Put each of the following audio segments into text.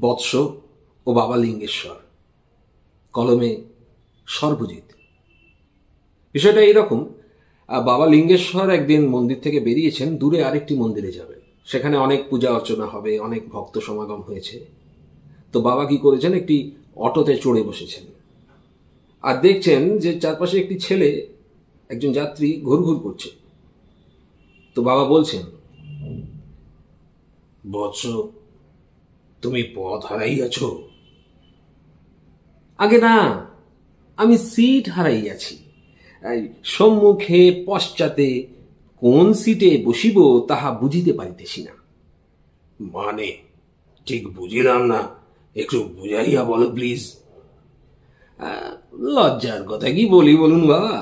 বৎস ও বাবা লিঙ্গেশ্বর, কলমে সর্বজিৎ। বিষয়টা এইরকম, বাবা লিঙ্গেশ্বর একদিন মন্দির থেকে বেরিয়েছেন, দূরে আরেকটি মন্দিরে যাবেন। সেখানে অনেক পূজা অর্চনা হবে, অনেক ভক্ত সমাগম হয়েছে। তো বাবা কি করেছেন, একটি অটোতে চড়ে বসেছেন আর দেখছেন যে চারপাশে একটি ছেলে, একজন যাত্রী ঘুরঘুর করছে। তো বাবা বলছেন, বৎস, তুমি পথ হারাইয়াছ? আগে না, আমি সিট হারাইয়াছি। সম্মুখে পশ্চাতে কোন সিটে বসিব তাহা বুঝিতে পারিতেছি না। মানে ঠিক বুঝিলাম না, একটু বুঝাইয়া বলো প্লিজ। লজ্জার কথা কি বলি বলুন বাবা।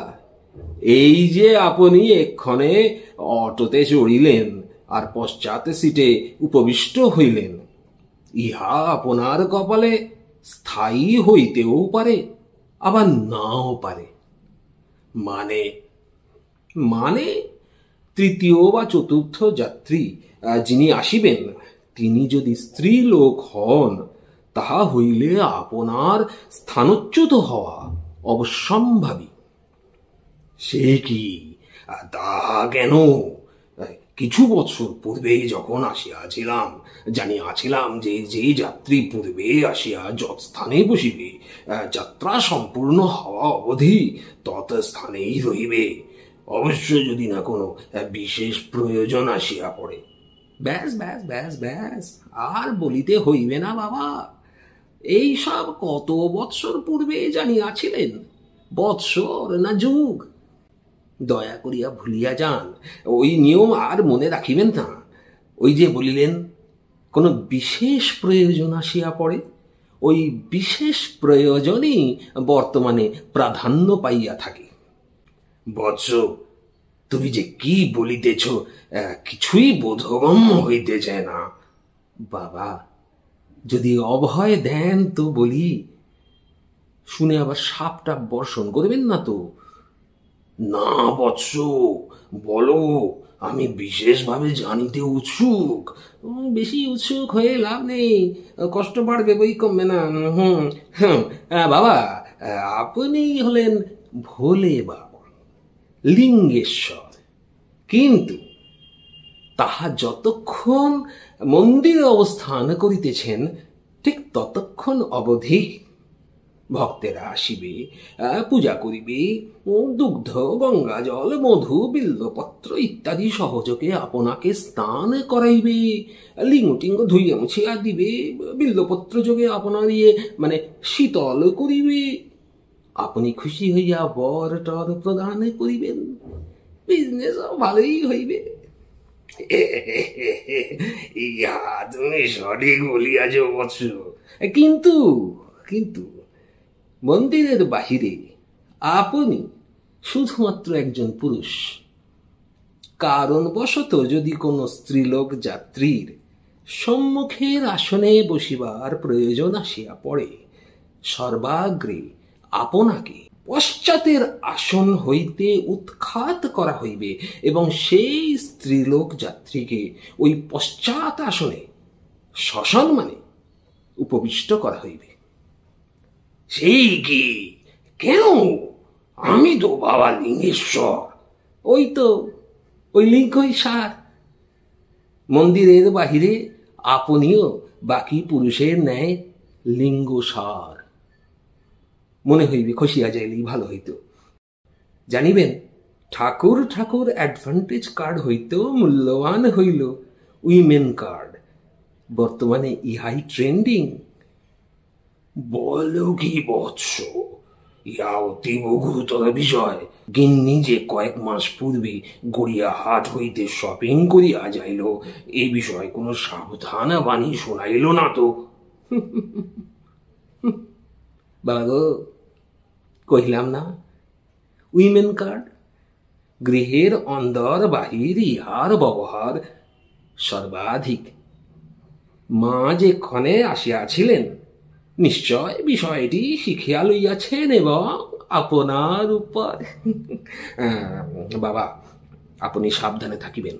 এই যে আপনি এক্ষণে অটোতে চড়িলেন আর পশ্চাতে সিটে উপবিষ্ট হইলেন, ইহা আপনার কপালে স্থায়ী হইতেও পারে, আবার নাও পারে। মানে মানে তৃতীয় বা চতুর্থ যাত্রী যিনি আসিবেন, তিনি যদি স্ত্রী লোক হন, তাহা হইলে আপনার স্থানচ্যুত হওয়া অবশ্যম্ভাবী। সে কি, তাহা কেন? কিছু বছর পূর্বে যখন আসিয়াছিলাম, জানিয়াছিলাম যে যে যাত্রী পূর্বে আসিয়া যত স্থানে বসিবে, যাত্রা সম্পূর্ণ হওয়া অবধি তত স্থানেই রহিবে, অবশ্য যদি না কোনো বিশেষ প্রয়োজন আসিয়া পড়ে। ব্যাস ব্যাস ব্যাস ব্যাস, আর বলিতে হইবে না বাবা। এই সব কত বৎসর পূর্বে জানিয়াছিলেন, বৎসর না যুগ। দয়া করিয়া ভুলিয়া যান, ওই নিয়ম আর মনে রাখিবেন না। ওই যে বলিলেন, কোনো বিশেষ প্রয়োজন আসিয়া পড়ে, ওই বিশেষ প্রয়োজনই বর্তমানে প্রাধান্য পাইয়া থাকে। বৎস, তুমি যে কি বলিতেছ কিছুই বোধগম্য হইতেছে না। বাবা, যদি অভয় দেন তো বলি, শুনে আবার সাপটা বর্ষণ করবেন না তো। না বৎস, বলো, আমি বিশেষভাবে জানিতে উৎসুক। বেশি উৎসুক হয়ে লাভ নেই, কষ্ট বাড়বে, বই কমবে না। বাবা, আপনি হলেন ভোলে বাবা, লিঙ্গেশ্বর, কিন্তু তাহা যতক্ষণ মন্দিরে অবস্থান করিতেছেন, ঠিক ততক্ষণ অবধি ভক্তেরা আসিবে, পূজা করিবে, দুগ্ধ, গঙ্গা জল, মধু, বিল্বপত্র ইত্যাদি সহযোগে আপনাকে স্নান করাইবে, লিঙ্গ টিঙ্গ ধুইয়া মুছিয়া দিবে, বিল্বপত্র যোগে আপনার মানে শীতল করিবে। আপনি খুশি হইয়া বর টর প্রদান করিবেন, বিজনেস ভালোই হইবে। ইহা তুমি সঠিক বলিয়াছ বৎস, কিন্তু কিন্তু মন্দিরের বাহিরে আপনি শুধুমাত্র একজন পুরুষ। কারণবশত যদি কোনো স্ত্রীলোক যাত্রীর সম্মুখের আসনে বসিবার প্রয়োজন আসিয়া পড়ে, সর্বাগ্রে আপনাকে পশ্চাতের আসন হইতে উৎখাত করা হইবে এবং সেই স্ত্রীলোক যাত্রীকে ওই পশ্চাৎ আসনে সসম্মানে উপবিষ্ট করা হইবে। সেই কি, কেন? আমি তো বাবা লিঙ্গেশ্বর। ওই তো, ওই লিঙ্গই সার। মন্দিরের বাহিরে আপনিও বাকি পুরুষের ন্যায় লিঙ্গ সার। মনে হইবে খসিয়া যাইলেই ভালো হইত। জানিবেন, ঠাকুর ঠাকুর অ্যাডভান্টেজ কার্ড হইতেও মূল্যবান হইল উইমেন কার্ড। বর্তমানে ইহাই ট্রেন্ডিং। বলো কি বৎস, ইহা অতীব গুরুতর বিষয়। গিন্নি যে কয়েক মাস পূর্বে গড়িয়াহাট হইতে শপিং করিয়া যাইল, এ বিষয়ে কোনো সাবধান বাণী শোনাইল না তো? বাবা গো, কহিলাম না, উইমেন কার্ড। গৃহের অন্দর বাহির ইহার ব্যবহার সর্বাধিক। মা যেক্ষণে আসিয়াছিলেন, নিশ্চয় বিষয়টি শিখিয়া লইয়াছেন এবং আপনার উপর। বাবা, আপনি সাবধানে থাকিবেন,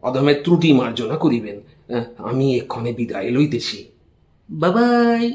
অধমের ত্রুটি মার্জনা করিবেন। আমি এক্ষণে বিদায় লইতেছি। বাবাই।